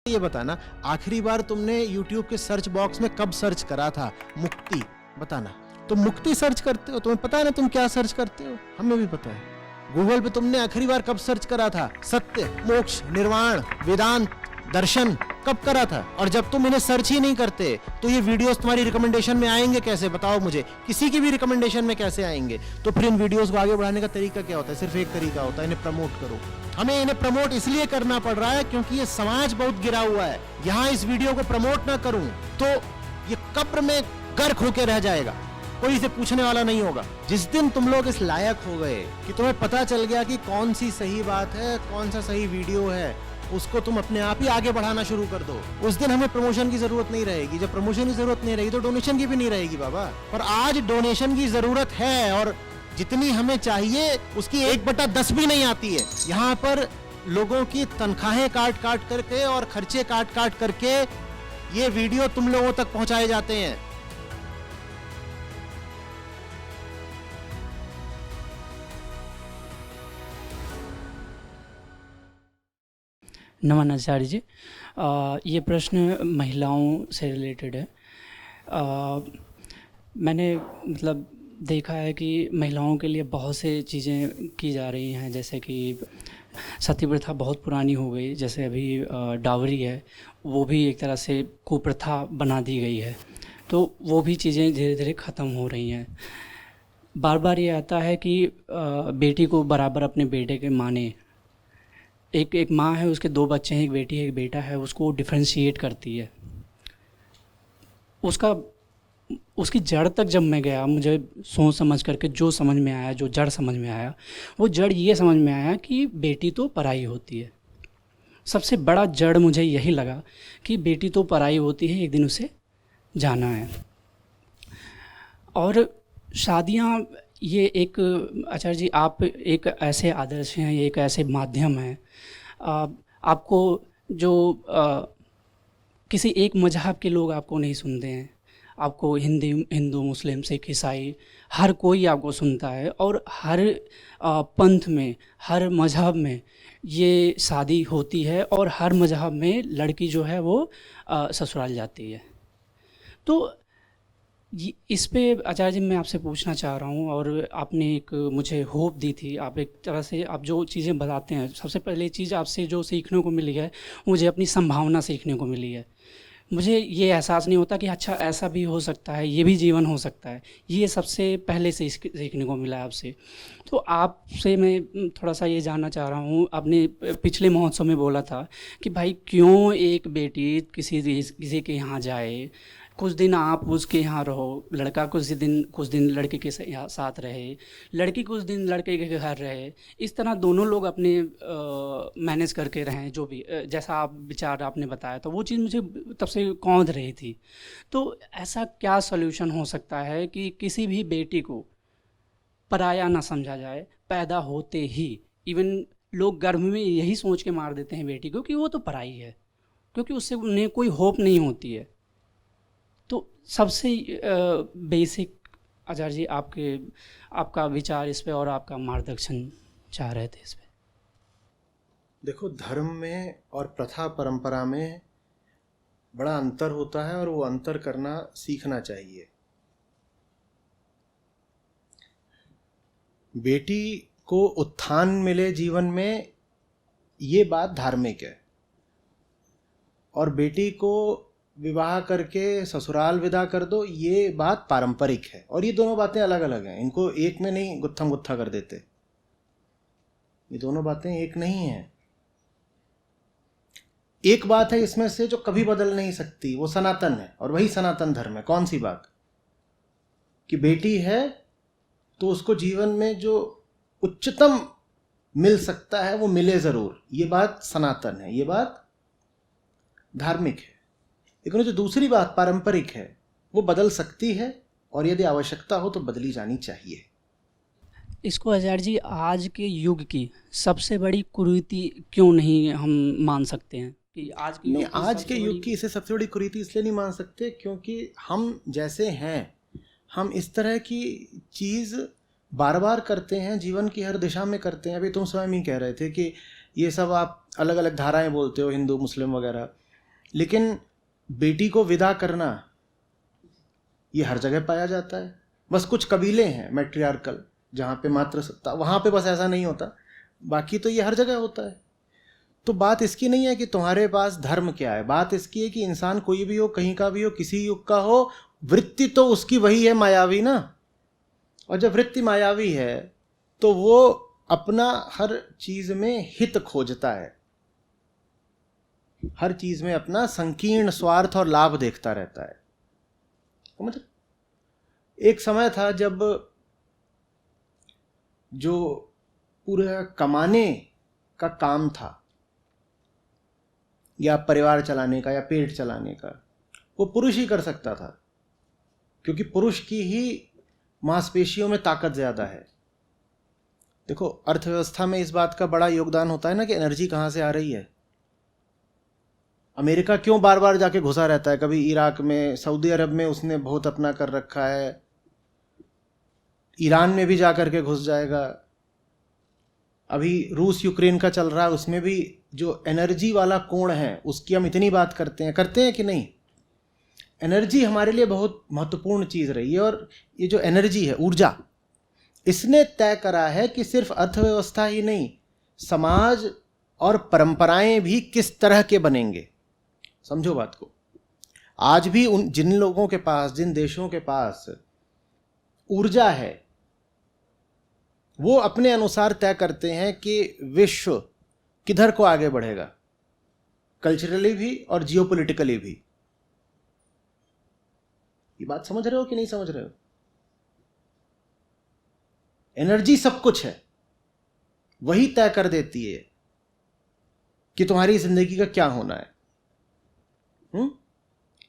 ये बताना, आखिरी बार तुमने YouTube के सर्च बॉक्स में कब सर्च करा था मुक्ति? बताना। तुम मुक्ति सर्च करते हो, तुम्हें पता है ना तुम क्या सर्च करते हो? हमें भी पता है। गूगल पे तुमने आखिरी बार कब सर्च करा था? सत्य, मोक्ष, निर्वाण, वेदांत, दर्शन कब करा था? और जब तुम इन्हें सर्च ही नहीं करते तो ये वीडियोस तुम्हारी रिकमेंडेशन में आएंगे कैसे? बताओ मुझे, किसी की भी रिकमेंडेशन में कैसे आएंगे? तो फिर इन वीडियोस को आगे बढ़ाने का तरीका क्या होता है? सिर्फ एक तरीका होता है, इन्हें प्रमोट करो। हमें इन्हें प्रमोट इसलिए करना पड़ रहा है क्योंकि ये समाज बहुत गिरा हुआ है। यहाँ इस वीडियो को प्रमोट ना करूं तो ये कब्र में गर्क होके रह जाएगा, कोई इसे पूछने वाला नहीं होगा। जिस दिन तुम लोग इस लायक हो गए कि तुम्हें पता चल गया कि कौन सी सही बात है, कौन सा सही वीडियो है, उसको तुम अपने आप ही आगे बढ़ाना शुरू कर दो। उस दिन हमें प्रमोशन की जरूरत नहीं रहेगी। जब प्रमोशन की जरूरत नहीं रहेगी तो डोनेशन की भी नहीं रहेगी बाबा। और आज डोनेशन की जरूरत है और जितनी हमें चाहिए उसकी 1/10 भी नहीं आती है। यहाँ पर लोगों की तनख्वाहें काट काट करके और खर्चे काट काट करके ये वीडियो तुम लोगों तक पहुंचाए जाते हैं। नमन आचार्य जी, ये प्रश्न महिलाओं से रिलेटेड है। मैंने मतलब देखा है कि महिलाओं के लिए बहुत से चीज़ें की जा रही हैं, जैसे कि सती प्रथा बहुत पुरानी हो गई, जैसे अभी डावरी है वो भी एक तरह से कुप्रथा बना दी गई है, तो वो भी चीज़ें धीरे धीरे ख़त्म हो रही हैं। बार बार ये आता है कि बेटी को बराबर अपने बेटे के माने। एक माँ है, उसके 2 बच्चे हैं, एक बेटी है एक बेटा है, उसको डिफ्रेंशिएट करती है। उसकी जड़ तक जब मैं गया, मुझे सोच समझ करके जो समझ में आया, जो जड़ समझ में आया, वो जड़ ये समझ में आया कि बेटी तो पराई होती है। सबसे बड़ा जड़ मुझे यही लगा कि बेटी तो पराई होती है, एक दिन उसे जाना है। और शादियाँ, ये एक आचार्य जी, आप एक ऐसे आदर्श हैं, ये एक ऐसे माध्यम है, आपको जो किसी एक मजहब के लोग आपको नहीं सुनते हैं, आपको हिंदू मुस्लिम सिख ईसाई हर कोई आपको सुनता है। और हर पंथ में, हर मजहब में ये शादी होती है और हर मजहब में लड़की जो है वो ससुराल जाती है। तो इस पे आचार्य जी मैं आपसे पूछना चाह रहा हूँ, और आपने एक मुझे होप दी थी, आप एक तरह से आप जो चीज़ें बताते हैं, सबसे पहले चीज़ आपसे जो सीखने को मिली है, मुझे अपनी संभावना सीखने को मिली है। मुझे ये एहसास नहीं होता कि अच्छा ऐसा भी हो सकता है, ये भी जीवन हो सकता है। ये सबसे पहले से सीखने को मिला है आपसे। तो आपसे मैं थोड़ा सा ये जानना चाह रहा हूँ, आपने पिछले महोत्सव में बोला था कि भाई क्यों एक बेटी किसी के यहाँ जाए, कुछ दिन आप उसके यहाँ रहो, लड़का कुछ दिन लड़के के साथ रहे, लड़की कुछ दिन लड़के के घर रहे, इस तरह दोनों लोग अपने मैनेज करके रहें, जो भी जैसा आप विचार आपने बताया, तो वो चीज़ मुझे तब से कौंध रही थी। तो ऐसा क्या सॉल्यूशन हो सकता है कि किसी भी बेटी को पराया ना समझा जाए पैदा होते ही? इवन लोग गर्भ में यही सोच के मार देते हैं बेटी को कि वो तो पराई है, क्योंकि उससे उन्हें कोई होप नहीं होती है। तो सबसे बेसिक आचार्य जी आपका विचार इस पे और आपका मार्गदर्शन चाह रहे थे इस पे। देखो, धर्म में और प्रथा परंपरा में बड़ा अंतर होता है और वो अंतर करना सीखना चाहिए। बेटी को उत्थान मिले जीवन में, ये बात धार्मिक है, और बेटी को विवाह करके ससुराल विदा कर दो, ये बात पारंपरिक है। और ये दोनों बातें अलग अलग हैं, इनको एक में नहीं गुत्थम गुत्था कर देते। ये दोनों बातें एक नहीं हैं। एक बात है इसमें से जो कभी बदल नहीं सकती, वो सनातन है, और वही सनातन धर्म है। कौन सी बात? कि बेटी है तो उसको जीवन में जो उच्चतम मिल सकता है वो मिले जरूर, ये बात सनातन है, ये बात धार्मिक है। लेकिन जो दूसरी बात पारंपरिक है वो बदल सकती है, और यदि आवश्यकता हो तो बदली जानी चाहिए। इसको आचार्य जी आज के युग की सबसे बड़ी कुरीति क्यों नहीं हम मान सकते हैं कि आज के युग की इसे सबसे बड़ी कुरीति इसलिए नहीं मान सकते क्योंकि हम जैसे हैं, हम इस तरह की चीज़ बार बार करते हैं, जीवन की हर दिशा में करते हैं। अभी तुम स्वयं ही कह रहे थे कि ये सब आप अलग अलग धाराएं बोलते हो, हिंदू मुस्लिम वगैरह, लेकिन बेटी को विदा करना ये हर जगह पाया जाता है। बस कुछ कबीले हैं मैट्रियार्कल जहाँ पे मात्र सत्ता, वहाँ पे बस ऐसा नहीं होता, बाकी तो ये हर जगह होता है। तो बात इसकी नहीं है कि तुम्हारे पास धर्म क्या है, बात इसकी है कि इंसान कोई भी हो, कहीं का भी हो, किसी युग का हो, वृत्ति तो उसकी वही है, मायावी ना। और जब वृत्ति मायावी है तो वो अपना हर चीज में हित खोजता है, हर चीज में अपना संकीर्ण स्वार्थ और लाभ देखता रहता है। तो मतलब एक समय था जब जो पूरा कमाने का काम था या परिवार चलाने का या पेट चलाने का, वो पुरुष ही कर सकता था, क्योंकि पुरुष की ही मांसपेशियों में ताकत ज्यादा है। देखो अर्थव्यवस्था में इस बात का बड़ा योगदान होता है ना कि एनर्जी कहाँ से आ रही है। अमेरिका क्यों बार बार जाके घुसा रहता है, कभी इराक में, सऊदी अरब में उसने बहुत अपना कर रखा है, ईरान में भी जा करके घुस जाएगा, अभी रूस यूक्रेन का चल रहा है, उसमें भी जो एनर्जी वाला कोण है उसकी हम इतनी बात करते हैं कि नहीं। एनर्जी हमारे लिए बहुत महत्वपूर्ण चीज रही है, और ये जो एनर्जी है, ऊर्जा, इसने तय करा है कि सिर्फ अर्थव्यवस्था ही नहीं, समाज और परंपराएं भी किस तरह के बनेंगे। समझो बात को। आज भी उन जिन लोगों के पास, जिन देशों के पास ऊर्जा है, वो अपने अनुसार तय करते हैं कि विश्व किधर को आगे बढ़ेगा, कल्चरली भी और जियोपॉलिटिकली भी। ये बात समझ रहे हो कि नहीं समझ रहे हो? एनर्जी सब कुछ है, वही तय कर देती है कि तुम्हारी जिंदगी का क्या होना है।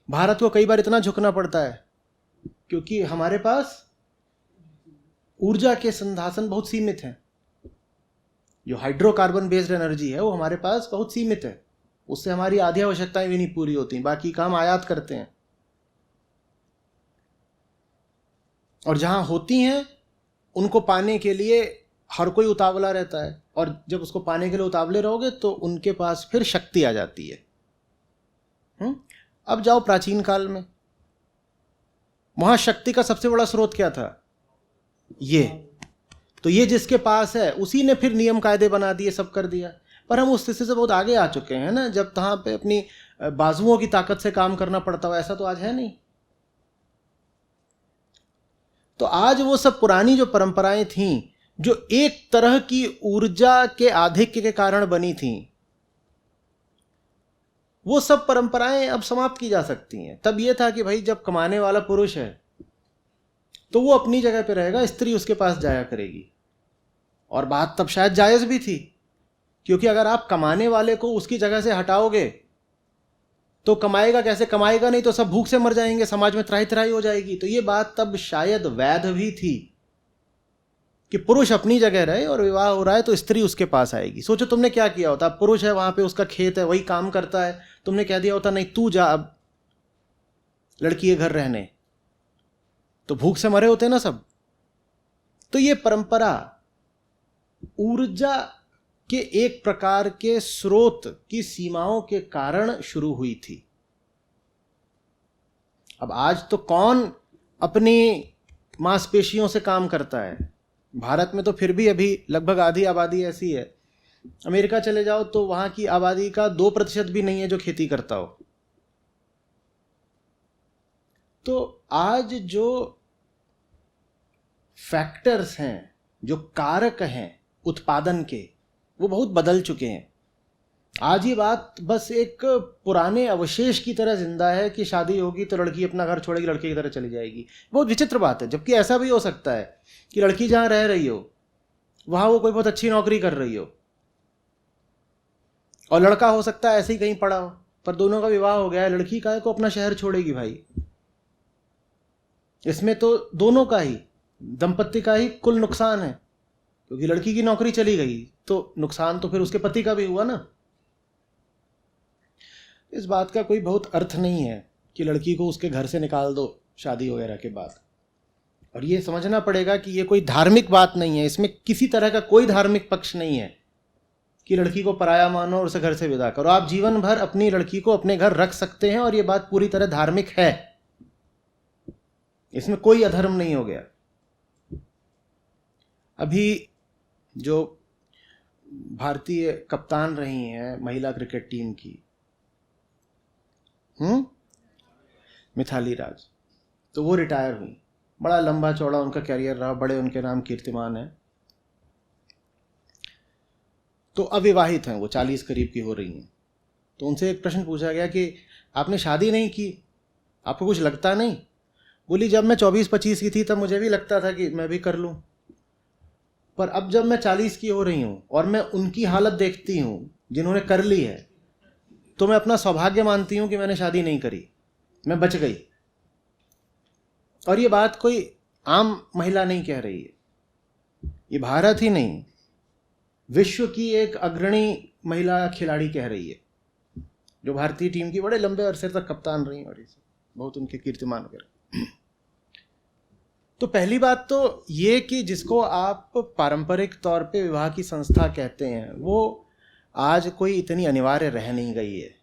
भारत को कई बार इतना झुकना पड़ता है क्योंकि हमारे पास ऊर्जा के संसाधन बहुत सीमित हैं। जो हाइड्रोकार्बन बेस्ड एनर्जी है वो हमारे पास बहुत सीमित है, उससे हमारी आधी आवश्यकताएं भी नहीं पूरी होती, बाकी काम आयात करते हैं। और जहां होती हैं उनको पाने के लिए हर कोई उतावला रहता है, और जब उसको पाने के लिए उतावले रहोगे तो उनके पास फिर शक्ति आ जाती है। अब जाओ प्राचीन काल में, वहां शक्ति का सबसे बड़ा स्रोत क्या था? ये तो ये जिसके पास है उसी ने फिर नियम कायदे बना दिए, सब कर दिया। पर हम उस स्थिति से बहुत आगे आ चुके हैं ना, जब तहां पे अपनी बाजुओं की ताकत से काम करना पड़ता हो, ऐसा तो आज है नहीं। तो आज वो सब पुरानी जो परंपराएं थीं, जो एक तरह की ऊर्जा के आधिक्य के कारण बनी थीं, वो सब परंपराएं अब समाप्त की जा सकती हैं। तब ये था कि भाई जब कमाने वाला पुरुष है तो वो अपनी जगह पे रहेगा, स्त्री उसके पास जाया करेगी। और बात तब शायद जायज भी थी, क्योंकि अगर आप कमाने वाले को उसकी जगह से हटाओगे तो कमाएगा कैसे? कमाएगा नहीं तो सब भूख से मर जाएंगे, समाज में त्राही त्राही हो जाएगी। तो ये बात तब शायद वैध भी थी कि पुरुष अपनी जगह रहे और विवाह हो रहा है तो स्त्री उसके पास आएगी। सोचो तुमने क्या किया होता, पुरुष है वहां पे, उसका खेत है, वही काम करता है, तुमने कह दिया होता नहीं तू जा अब लड़की के घर रहने, तो भूख से मरे होते ना सब। तो ये परंपरा ऊर्जा के एक प्रकार के स्रोत की सीमाओं के कारण शुरू हुई थी। अब आज तो कौन अपनी मांसपेशियों से काम करता है? भारत में तो फिर भी अभी लगभग आधी आबादी ऐसी है। अमेरिका चले जाओ तो वहां की आबादी का 2% भी नहीं है जो खेती करता हो। तो आज जो फैक्टर्स हैं, जो कारक हैं उत्पादन के, वो बहुत बदल चुके हैं। आज ये बात बस एक पुराने अवशेष की तरह जिंदा है कि शादी होगी तो लड़की अपना घर छोड़ेगी, लड़के की तरह चली जाएगी। बहुत विचित्र बात है। जबकि ऐसा भी हो सकता है कि लड़की जहां रह रही हो वहां वो कोई बहुत अच्छी नौकरी कर रही हो, और लड़का हो सकता है ऐसे ही कहीं पड़ा हो, पर दोनों का विवाह हो गया है। लड़की काहे को अपना शहर छोड़ेगी भाई? इसमें तो दोनों का ही, दंपत्ति का ही कुल नुकसान है, क्योंकि लड़की की नौकरी चली गई तो नुकसान तो फिर उसके पति का भी हुआ ना। इस बात का कोई बहुत अर्थ नहीं है कि लड़की को उसके घर से निकाल दो शादी वगैरह के बाद। और ये समझना पड़ेगा कि ये कोई धार्मिक बात नहीं है, इसमें किसी तरह का कोई धार्मिक पक्ष नहीं है। कि लड़की को पराया मानो और उसे घर से विदा करो। आप जीवन भर अपनी लड़की को अपने घर रख सकते हैं और ये बात पूरी तरह धार्मिक है, इसमें कोई अधर्म नहीं हो गया। अभी जो भारतीय कप्तान रही हैं महिला क्रिकेट टीम की, मिथाली राज, तो वो रिटायर हुई। बड़ा लंबा चौड़ा उनका कैरियर रहा, बड़े उनके नाम कीर्तिमान है। तो अविवाहित हैं वो, 40 करीब की हो रही हैं। तो उनसे एक प्रश्न पूछा गया कि आपने शादी नहीं की, आपको कुछ लगता नहीं? बोली जब मैं 24-25 की थी तब मुझे भी लगता था कि मैं भी कर लूं, पर अब जब मैं 40 की हो रही हूं और मैं उनकी हालत देखती हूं जिन्होंने कर ली है, तो मैं अपना सौभाग्य मानती हूं कि मैंने शादी नहीं करी, मैं बच गई। और ये बात कोई आम महिला नहीं कह रही है, ये भारत ही नहीं विश्व की एक अग्रणी महिला खिलाड़ी कह रही है, जो भारतीय टीम की बड़े लंबे अरसे तक कप्तान रही और बहुत उनके कीर्तिमान वगैरह। तो पहली बात तो ये कि जिसको आप पारंपरिक तौर पे विवाह की संस्था कहते हैं, वो आज कोई इतनी अनिवार्य रह नहीं गई है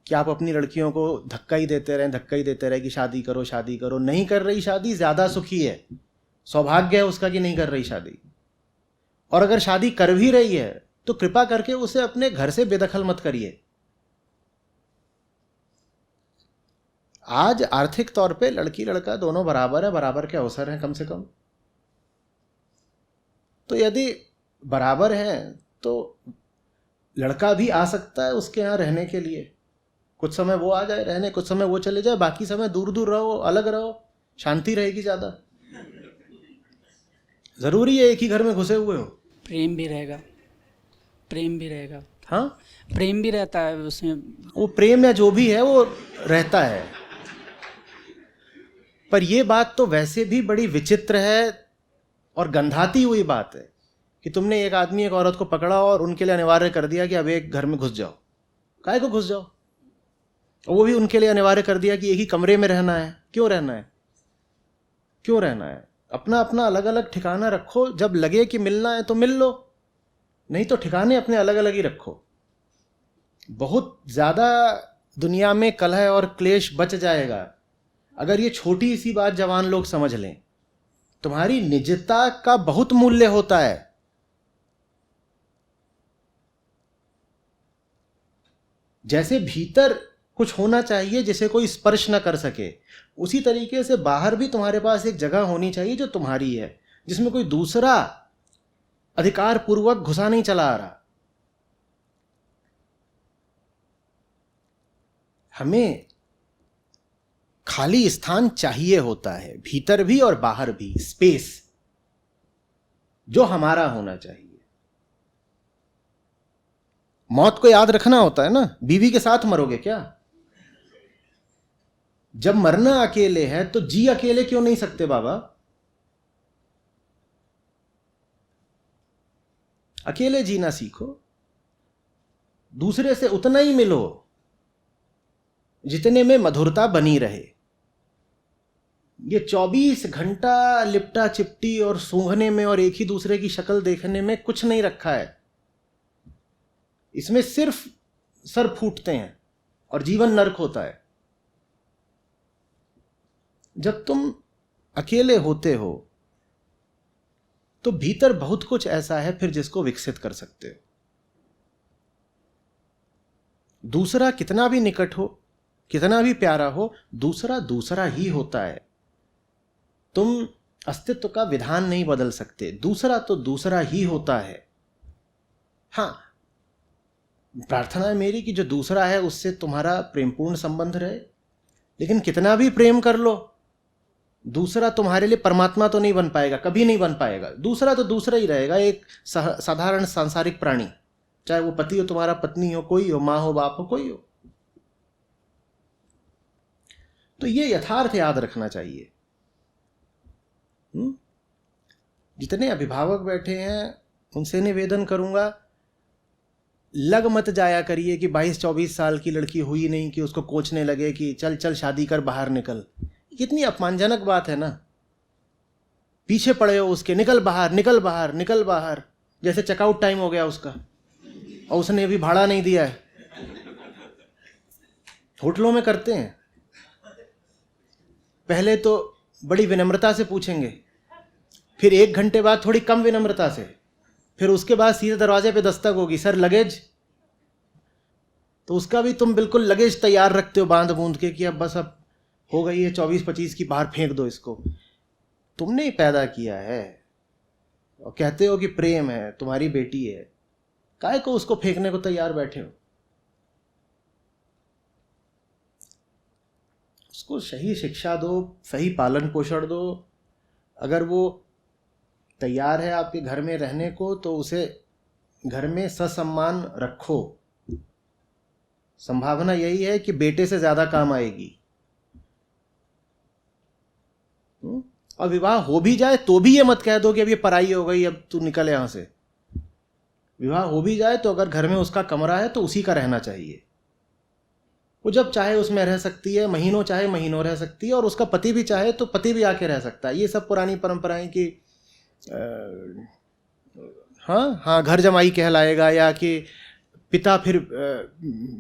कि आप अपनी लड़कियों को धक्का ही देते रहें कि शादी करो शादी करो। नहीं कर रही शादी ज़्यादा सुखी है, सौभाग्य है उसका कि नहीं कर रही शादी। और अगर शादी कर भी रही है तो कृपा करके उसे अपने घर से बेदखल मत करिए। आज आर्थिक तौर पे लड़की लड़का दोनों बराबर है, बराबर के अवसर हैं कम से कम। तो यदि बराबर है तो लड़का भी आ सकता है उसके यहाँ रहने के लिए। कुछ समय वो आ जाए रहने, कुछ समय वो चले जाए, बाकी समय दूर दूर रहो, अलग रहो, शांति रहेगी ज़्यादा। ज़रूरी है एक ही घर में घुसे हुए हो। प्रेम भी रहेगा, प्रेम भी रहेगा। हाँ, प्रेम भी रहता है उसमें, वो प्रेम या जो भी है वो रहता है। पर ये बात तो वैसे भी बड़ी विचित्र है और गंधाती हुई बात है कि तुमने एक आदमी एक औरत को पकड़ा और उनके लिए अनिवार्य कर दिया कि अब एक घर में घुस जाओ। काहे को घुस जाओ? और वो भी उनके लिए अनिवार्य कर दिया कि एक ही कमरे में रहना है। क्यों रहना है? क्यों रहना है? अपना अपना अलग अलग ठिकाना रखो, जब लगे कि मिलना है तो मिल लो, नहीं तो ठिकाने अपने अलग अलग ही रखो। बहुत ज़्यादा दुनिया में कलह और क्लेश बच जाएगा अगर ये छोटी सी बात जवान लोग समझ लें। तुम्हारी निजता का बहुत मूल्य होता है। जैसे भीतर कुछ होना चाहिए जिसे कोई स्पर्श न कर सके, उसी तरीके से बाहर भी तुम्हारे पास एक जगह होनी चाहिए जो तुम्हारी है, जिसमें कोई दूसरा अधिकार पूर्वक घुसा नहीं चला आ रहा। हमें खाली स्थान चाहिए होता है, भीतर भी और बाहर भी, स्पेस जो हमारा होना चाहिए। मौत को याद रखना होता है ना। बीवी के साथ मरोगे क्या? जब मरना अकेले है तो जी अकेले क्यों नहीं सकते बाबा? अकेले जीना सीखो, दूसरे से उतना ही मिलो जितने में मधुरता बनी रहे। ये 24 घंटा लिपटा चिपटी और सूंघने में और एक ही दूसरे की शक्ल देखने में कुछ नहीं रखा है। इसमें सिर्फ सर फूटते हैं और जीवन नर्क होता है। जब तुम अकेले होते हो तो भीतर बहुत कुछ ऐसा है फिर जिसको विकसित कर सकते हो। दूसरा कितना भी निकट हो, कितना भी प्यारा हो, दूसरा दूसरा ही होता है। तुम अस्तित्व का विधान नहीं बदल सकते, दूसरा तो दूसरा ही होता है। हाँ, प्रार्थना है मेरी कि जो दूसरा है उससे तुम्हारा प्रेमपूर्ण संबंध रहे, लेकिन कितना भी प्रेम कर लो, दूसरा तुम्हारे लिए परमात्मा तो नहीं बन पाएगा, कभी नहीं बन पाएगा। दूसरा तो दूसरा ही रहेगा, एक साधारण सांसारिक प्राणी, चाहे वो पति हो तुम्हारा, पत्नी हो, कोई हो, माँ हो, बाप हो, कोई हो। तो ये यथार्थ याद रखना चाहिए। जितने अभिभावक बैठे हैं उनसे निवेदन करूंगा, लग मत जाया करिए कि 22-24 साल की लड़की हुई नहीं कि उसको कोचने लगे कि चल चल शादी कर, बाहर निकल। कितनी अपमानजनक बात है ना। पीछे पड़े हो उसके, निकल बाहर, निकल बाहर, निकल बाहर, जैसे चेकआउट टाइम हो गया उसका। और उसने अभी भाड़ा नहीं दिया है। होटलों में करते हैं, पहले तो बड़ी विनम्रता से पूछेंगे, फिर 1 घंटे बाद थोड़ी कम विनम्रता से, फिर उसके बाद सीधे दरवाजे पे दस्तक होगी, सर लगेज। तो उसका भी तुम बिल्कुल लगेज तैयार रखते हो बांध बूंद के कि अब बस अब हो गई है 24-25 की, बाहर फेंक दो इसको। तुमने ही पैदा किया है और कहते हो कि प्रेम है, तुम्हारी बेटी है, काहे को उसको फेंकने को तैयार बैठे हो? उसको सही शिक्षा दो, सही पालन पोषण दो। अगर वो तैयार है आपके घर में रहने को तो उसे घर में ससम्मान रखो। संभावना यही है कि बेटे से ज्यादा काम आएगी। और विवाह हो भी जाए तो भी ये मत कह दो कि अब ये पराई हो गई, अब तू निकल यहां से। विवाह हो भी जाए तो अगर घर में उसका कमरा है तो उसी का रहना चाहिए। वो जब चाहे उसमें रह सकती है, महीनों चाहे महीनों रह सकती है, और उसका पति भी चाहे तो पति भी आके रह सकता है। ये सब पुरानी परंपराएं कि हाँ हाँ घर जमाई कहलाएगा, या कि पिता फिर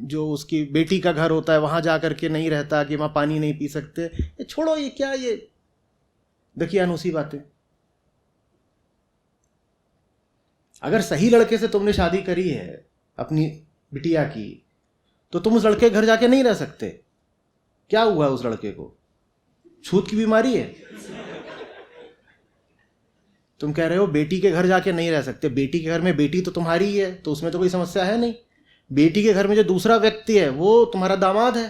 जो उसकी बेटी का घर होता है वहां जा करके नहीं रहता, कि वहां पानी नहीं पी सकते। ये छोड़ो, ये क्या, ये देखिए अनूसी बातें। अगर सही लड़के से तुमने शादी करी है अपनी बिटिया की, तो तुम उस लड़के के घर जाके नहीं रह सकते। क्या हुआ उस लड़के को? छूत की बीमारी है? तुम कह रहे हो बेटी के घर जाके नहीं रह सकते। बेटी के घर में बेटी तो तुम्हारी ही है, तो उसमें तो कोई समस्या है नहीं। बेटी के घर में जो दूसरा व्यक्ति है वो तुम्हारा दामाद है,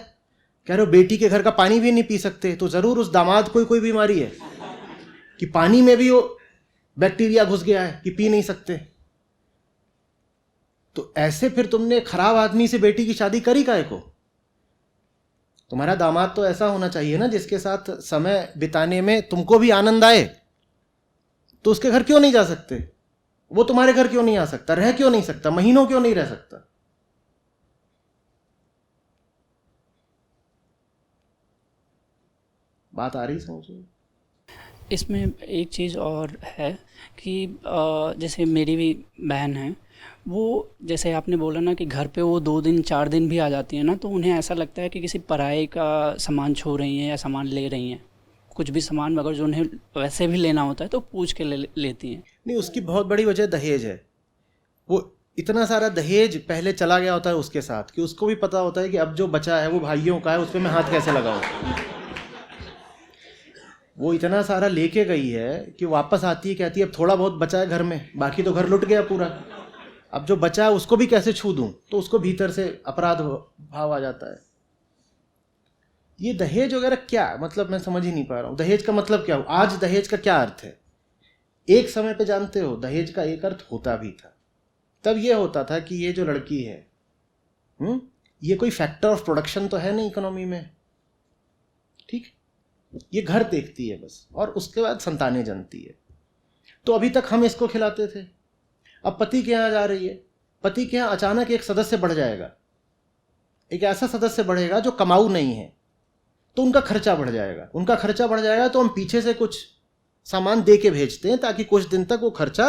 कह रहे हो बेटी के घर का पानी भी नहीं पी सकते, तो जरूर उस दामाद को कोई बीमारी है कि पानी में भी वो बैक्टीरिया घुस गया है कि पी नहीं सकते। तो ऐसे फिर तुमने खराब आदमी से बेटी की शादी करी काहे को? तुम्हारा दामाद तो ऐसा होना चाहिए ना जिसके साथ समय बिताने में तुमको भी आनंद आए। तो उसके घर क्यों नहीं जा सकते? वो तुम्हारे घर क्यों नहीं आ सकता? रह क्यों नहीं सकता? महीनों क्यों नहीं रह सकता? बात आ रही समझ में? इसमें एक चीज़ और है कि जैसे मेरी भी बहन है, वो जैसे आपने बोला ना कि घर पे वो 2 दिन 4 दिन भी आ जाती है ना, तो उन्हें ऐसा लगता है कि किसी पराये का सामान छू रही हैं या सामान ले रही हैं। कुछ भी सामान अगर जो उन्हें वैसे भी लेना होता है तो पूछ के लेती हैं। नहीं, उसकी बहुत बड़ी वजह दहेज है। वो इतना सारा दहेज पहले चला गया होता है उसके साथ कि उसको भी पता होता है कि अब जो बचा है वो भाइयों का है, उस पर मैं हाथ कैसे लगाऊं। वो इतना सारा लेके गई है कि वापस आती है, कहती है अब थोड़ा बहुत बचा है घर में, बाकी तो घर लुट गया पूरा, अब जो बचा है उसको भी कैसे छू दूं। तो उसको भीतर से अपराध भाव आ जाता है। ये दहेज वगैरह क्या मतलब, मैं समझ ही नहीं पा रहा हूँ। दहेज का मतलब क्या हो? आज दहेज का क्या अर्थ है? एक समय पे जानते हो दहेज का एक अर्थ होता भी था। तब ये होता था कि ये जो लड़की है ये कोई फैक्टर ऑफ प्रोडक्शन तो है नहीं इकोनॉमी में, ठीक, ये घर देखती है बस, और उसके बाद संतानें जनती है। तो अभी तक हम इसको खिलाते थे। अब पति के यहाँ जा रही है, पति के यहाँ अचानक एक सदस्य बढ़ जाएगा, एक ऐसा सदस्य बढ़ेगा जो कमाऊ नहीं है, तो उनका खर्चा बढ़ जाएगा। उनका खर्चा बढ़ जाएगा तो हम पीछे से कुछ सामान दे के भेजते हैं ताकि कुछ दिन तक वो खर्चा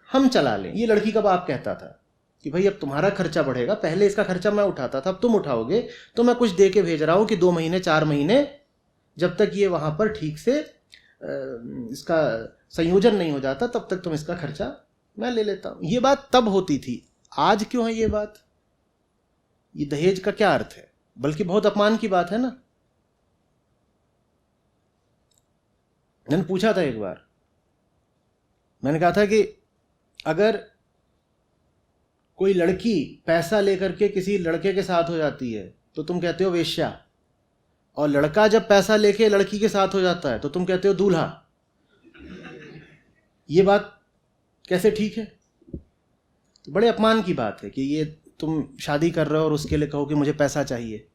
हम चला लें। ये लड़की का बाप कहता था कि भाई अब तुम्हारा खर्चा बढ़ेगा, पहले इसका खर्चा मैं उठाता था, अब तुम उठाओगे, तो मैं कुछ दे के भेज रहा हूं कि 2 महीने 4 महीने जब तक ये वहां पर ठीक से इसका संयोजन नहीं हो जाता तब तक तुम इसका खर्चा मैं ले लेता हूं। ये बात तब होती थी। आज क्यों है ये बात? ये दहेज का क्या अर्थ है? बल्कि बहुत अपमान की बात है ना। मैंने पूछा था एक बार, मैंने कहा था कि अगर कोई लड़की पैसा लेकर के किसी लड़के के साथ हो जाती है तो तुम कहते हो वेश्या, और लड़का जब पैसा लेके लड़की के साथ हो जाता है तो तुम कहते हो दूल्हा। ये बात कैसे ठीक है? तो बड़े अपमान की बात है कि ये तुम शादी कर रहे हो और उसके लिए कहो कि मुझे पैसा चाहिए।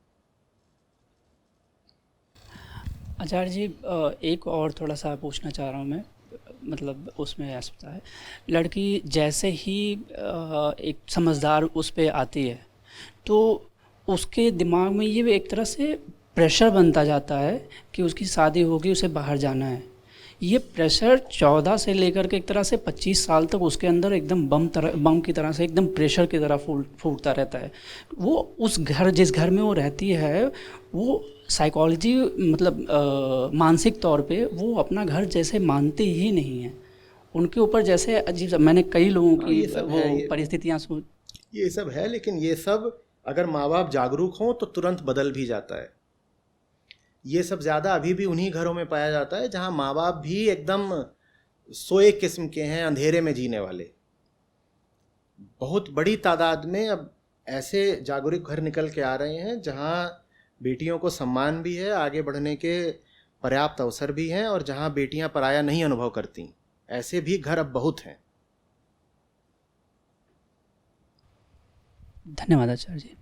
आचार्य जी, एक और थोड़ा सा पूछना चाह रहा हूँ मैं, मतलब उसमें ऐसा है, लड़की जैसे ही एक समझदार उस पे आती है तो उसके दिमाग में ये एक तरह से प्रेशर बनता जाता है कि उसकी शादी होगी, उसे बाहर जाना है। ये प्रेशर 14 से लेकर के एक तरह से 25 साल तक उसके अंदर एकदम बम की तरह से एकदम प्रेशर की तरह फूटता रहता है। वो उस घर, जिस घर में वो रहती है, वो साइकोलॉजी मतलब मानसिक तौर पे वो अपना घर जैसे मानते ही नहीं हैं। उनके ऊपर जैसे अजीब सा, मैंने कई लोगों की ये सब वो है, परिस्थितियाँ ये सब है, लेकिन ये सब अगर माँ बाप जागरूक हों तो तुरंत बदल भी जाता है। ये सब ज़्यादा अभी भी उन्हीं घरों में पाया जाता है जहाँ माँ बाप भी एकदम सोए किस्म के हैं, अंधेरे में जीने वाले। बहुत बड़ी तादाद में अब ऐसे जागरूक घर निकल के आ रहे हैं जहाँ बेटियों को सम्मान भी है, आगे बढ़ने के पर्याप्त अवसर भी हैं, और जहाँ बेटियाँ पराया नहीं अनुभव करती। ऐसे भी घर अब बहुत हैं। धन्यवाद आचार्य जी।